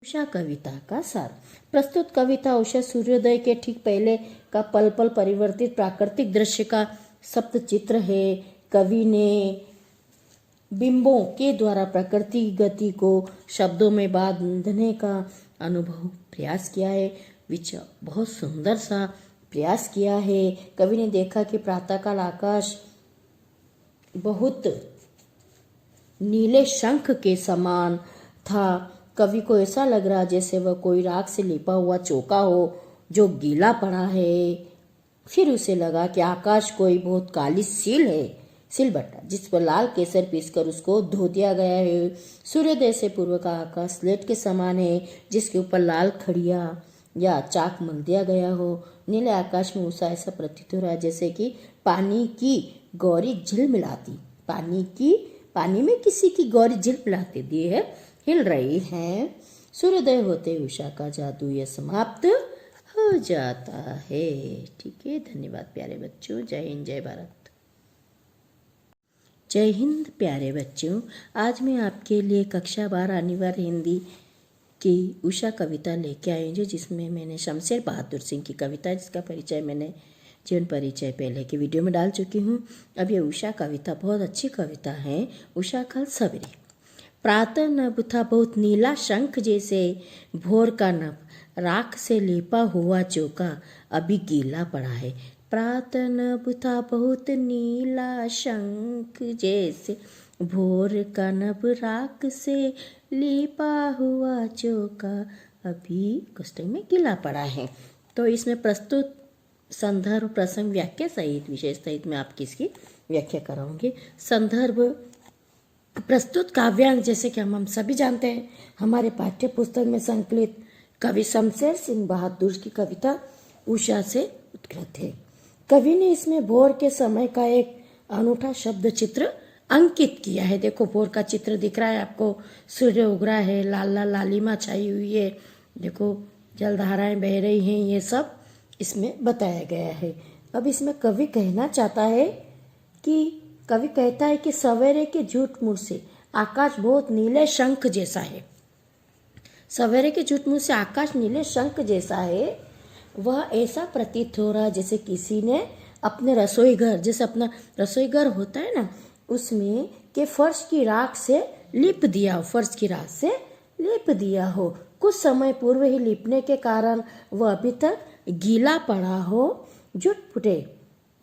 उषा कविता का सार। प्रस्तुत कविता उषा सूर्योदय के ठीक पहले का पल पल परिवर्तित प्राकृतिक दृश्य का सप्त चित्र है। कवि ने बिंबों के द्वारा प्रकृति गति को शब्दों में बांधने का अनुभव प्रयास किया है। बहुत सुंदर सा प्रयास किया है। कवि ने देखा कि प्रातःकाल आकाश बहुत नीले शंख के समान था। कवि को ऐसा लग रहा जैसे वह कोई राख से लिपा हुआ चौका हो जो गीला पड़ा है। फिर उसे लगा कि आकाश कोई बहुत काली सिलबट्टा जिस पर लाल केसर पीसकर उसको धो दिया गया है। सूर्योदय से पूर्व का आकाश स्लेट के समान है जिसके ऊपर लाल खड़िया या चाक मल दिया गया हो। नीले आकाश में उषा ऐसा प्रतीत हो रहा है जैसे कि पानी की गौरी झिलमिलाती पानी में किसी की गौरी झिलमिलाती दी है हिल रही है। सूर्योदय होते उषा का जादू यह समाप्त हो जाता है। ठीक है, धन्यवाद प्यारे बच्चों। जय हिंद, जय भारत। जय हिंद प्यारे बच्चों, आज मैं आपके लिए कक्षा 12 अनिवार्य हिंदी की उषा कविता लेके आई हूँ, जिसमें मैंने शमशेर बहादुर सिंह की कविता, जिसका परिचय मैंने जीवन परिचय पहले की वीडियो में डाल चुकी हूँ। अब ये उषा कविता बहुत अच्छी कविता है। उषा कल सवेरे। प्रातः नभ था बहुत नीला शंख जैसे, भोर का नभ राख से लेपा हुआ चौका अभी गीला पड़ा है। प्रातः नभ था बहुत नीला शंख जैसे, भोर का नभ राख से लेपा हुआ चौका अभी कष्ट में गीला पड़ा है। तो इसमें प्रस्तुत संदर्भ प्रसंग व्याख्या सहित विशेष सहित मैं आपकी इसकी व्याख्या कराऊंगी। संदर्भ प्रस्तुत काव्यांश जैसे कि हम सभी जानते हैं, हमारे पाठ्य पुस्तक में संकलित कवि शमशेर सिंह बहादुर की कविता उषा से उत्कृत है। कवि ने इसमें भोर के समय का एक अनूठा शब्द चित्र अंकित किया है। देखो, भोर का चित्र दिख रहा है आपको, सूर्य उग रहा है, लाल लाल लालिमा छाई हुई है, देखो जलधाराएं बह रही हैं, ये सब इसमें बताया गया है। अब इसमें कवि कहना चाहता है कि कवि कहता है कि सवेरे के झूठ मूठ से आकाश बहुत नीले शंख जैसा है। सवेरे के झूठ मूठ से आकाश नीले शंख जैसा है। वह ऐसा प्रतीत हो रहा जैसे किसी ने अपने रसोई घर, जैसे अपना रसोई घर होता है ना, उसमें के फर्श की राख से लिप दिया हो, फर्श की राख से लिप दिया हो। कुछ समय पूर्व ही लिपने के कारण वह अभी तक गीला पड़ा हो।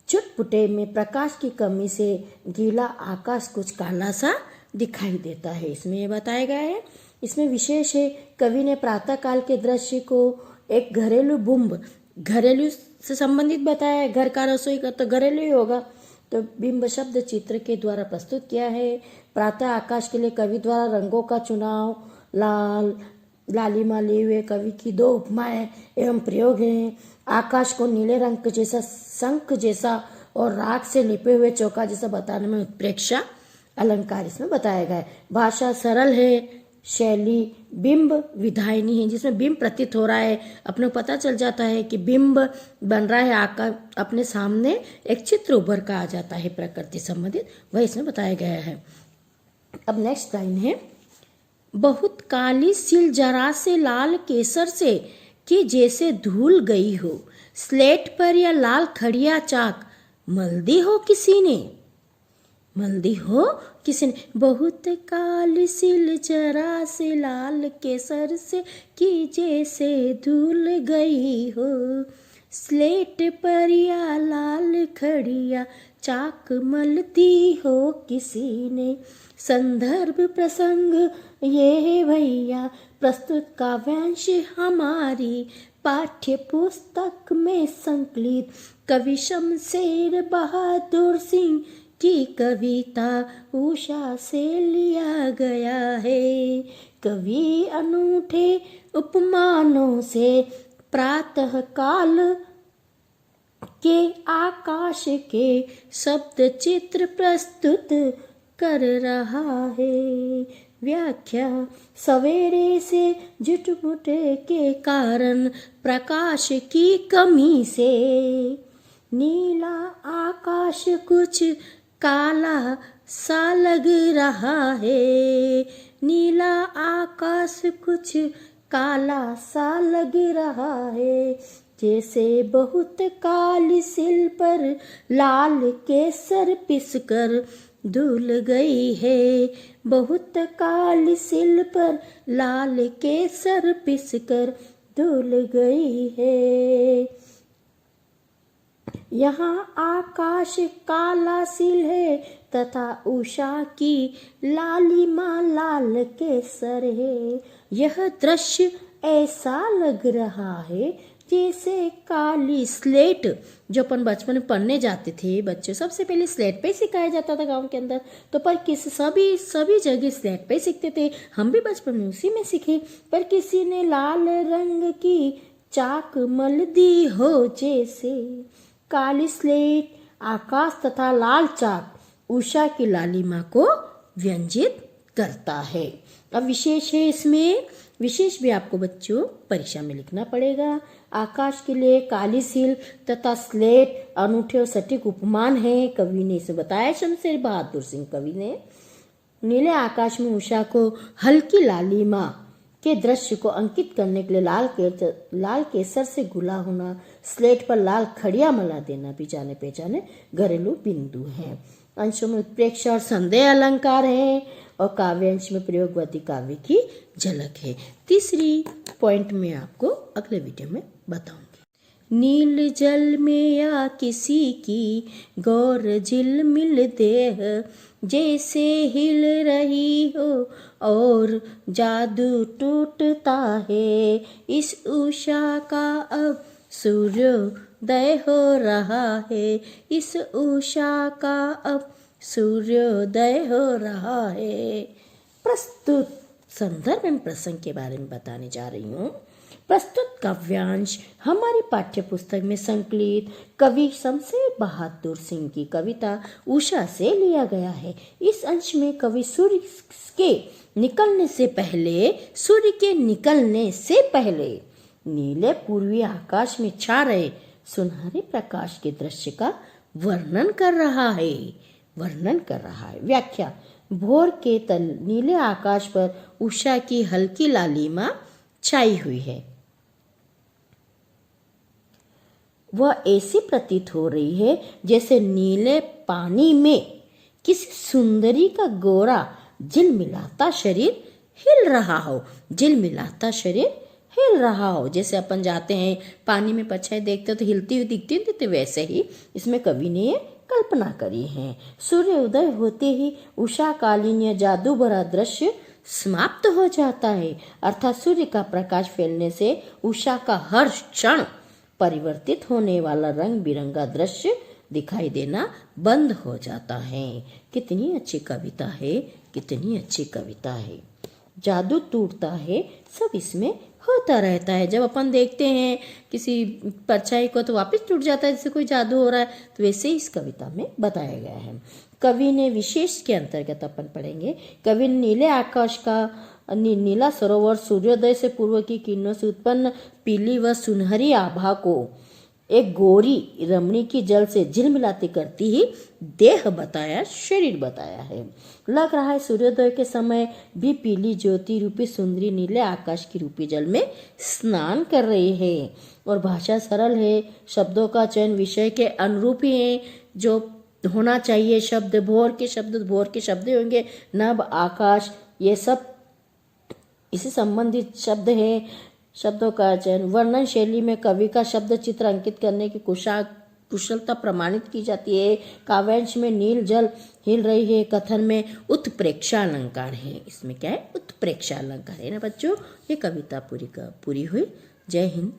चुटपुटे में प्रकाश की कमी से गीला आकाश कुछ काला सा दिखाई देता है। इसमें ये बताया गया है। इसमें विशेष है, कवि ने प्रातःकाल के दृश्य को एक घरेलू से संबंधित बताया है। घर का रसोई का तो घरेलू ही होगा, तो बिंब शब्द चित्र के द्वारा प्रस्तुत किया है। प्रातः आकाश के लिए कवि द्वारा रंगों का चुनाव, लालिमा लिए हुए कवि की 2 उपमाएं एवं प्रयोग हैं। आकाश को नीले रंग जैसा, शंख जैसा और राख से लिपे हुए चौका जैसा बताने में उत्प्रेक्षा अलंकार इसमें बताया गया है। भाषा सरल है, शैली बिंब विधायनी है, जिसमें बिंब प्रतीत हो रहा है। अपने को पता चल जाता है कि बिंब बन रहा है, आकाश अपने सामने एक चित्र उभर का आ जाता है प्रकृति संबंधित, वह इसमें बताया गया है। अब नेक्स्ट लाइन है, बहुत काली सिल जरा से लाल केसर से कि जैसे धूल गई हो, स्लेट पर या लाल खड़िया चाक मल दी हो किसी ने। बहुत काली सिल जरा से लाल केसर से कि जैसे धूल गई हो, स्लेट पर या लाल खड़िया चाक मलती हो किसी ने। संदर्भ प्रसंग ये है भैया, प्रस्तुत काव्यांश हमारी पाठ्य पुस्तक में संकलित कवि शमशेर बहादुर सिंह की कविता उषा से लिया गया है। कवि अनूठे उपमानों से प्रातः काल के आकाश के शब्द चित्र प्रस्तुत कर रहा है। व्याख्या, सवेरे से झुटमुटे के कारण प्रकाश की कमी से नीला आकाश कुछ काला सा लग रहा है। नीला आकाश कुछ काला सा लग रहा है, जैसे बहुत काली सिल पर लाल केसर पिसकर धुल गई है। बहुत काली सिल पर लाल केसर पिसकर धुल गई है। यहाँ आकाश काला सिल है तथा उषा की लालिमा लाल केसर है। यह दृश्य ऐसा लग रहा है जैसे काली स्लेट, जो अपन बचपन में पढ़ने जाते थे बच्चे, सबसे पहले स्लेट पे सिखाया जाता था गांव के अंदर। तो पर किसी सभी जगह स्लेट पे सीखते थे, हम भी बचपन में उसी में सीखे। पर किसी ने लाल रंग की चाक मल दी हो, जैसे काली स्लेट, आकाश तथा लाल चाक उषा की लालिमा को व्यंजित करता है। अब विशेष है, इसमें विशेष भी आपको बच्चों परीक्षा में लिखना पड़ेगा। आकाश के लिए काली सील तथा स्लेट अनूठे और सटीक उपमान है। कवि ने इसे बताया, शमशेर बहादुर सिंह कवि ने। नीले आकाश में उषा को हल्की लालिमा के दृश्य को अंकित करने के लिए लाल केसर से गुला होना, स्लेट पर लाल खड़िया मला देना भी जाने पहचाने घरेलू बिंदु हैं। अंशों में उत्प्रेक्षा और संदेह अलंकार है और काव्यांश में प्रयोगवती काव्य की झलक है। तीसरी पॉइंट में आपको अगले वीडियो में बताऊंगी। नील जल में या किसी की गौर झिलमिल देह, जैसे हिल रही हो और जादू टूटता है। इस उषा का अब सूर्योदय हो रहा है। इस उषा का अब सूर्योदय हो रहा है। प्रस्तुत संदर्भ एवं प्रसंग के बारे में बताने जा रही हूँ। प्रस्तुत काव्यांश हमारी पाठ्य पुस्तक में संकलित कवि शमशेर बहादुर सिंह की कविता उषा से लिया गया है। इस अंश में कवि सूर्य के निकलने से पहले नीले पूर्वी आकाश में छा रहे सुनहरे प्रकाश के दृश्य का वर्णन कर रहा है। व्याख्या: भोर के नीले आकाश पर उषा की हल्की लालिमा छाई हुई है। वह ऐसी प्रतीत हो रही है जैसे नीले पानी में किसी सुंदरी का गोरा झिलमिलाता शरीर हिल रहा हो। जैसे अपन जाते हैं पानी में परछाई देखते हो तो हिलती हुई दिखती है, वैसे ही इसमें कवि ने ये कल्पना करी है। सूर्य उदय होते ही उषा कालीन या जादू भरा दृश्य समाप्त हो जाता है, अर्थात सूर्य का प्रकाश फैलने से उषा का हर क्षण परिवर्तित होने वाला रंग बिरंगा दृश्य दिखाई देना बंद हो जाता है। कितनी अच्छी कविता है। जादू टूटता है, सब इसमें होता रहता है। जब अपन देखते हैं किसी परछाई को तो वापस टूट जाता है, जैसे कोई जादू हो रहा है, तो वैसे इस कविता में बताया गया है। कवि ने विशेष के अंतर्गत अपन पढ़ेंगे। कवि ने नीले आकाश का नीला सरोवर सूर्योदय से पूर्व की किरणों से उत्पन्न पीली व सुनहरी आभा को एक गोरी रमणी की जल से झिलमिलाती करती ही शरीर बताया है। लग रहा है सूर्योदय के समय भी पीली ज्योति रूपी सुंदरी नीले आकाश की रूपी जल में स्नान कर रही है। और भाषा सरल है, शब्दों का चयन विषय के अनुरूप ही है जो होना चाहिए। शब्द भोर के शब्द होंगे, नभ, आकाश, ये सब इससे संबंधित शब्द है। शब्दों का चयन, वर्णन शैली में कवि का शब्द चित्र अंकित करने की कुशलता प्रमाणित की जाती है। काव्यांश में नील जल हिल रही है, कथन में उत्प्रेक्षा अलंकार है। इसमें क्या है? उत्प्रेक्षा अलंकार है ना बच्चों। ये कविता पूरी हुई। जय हिंद।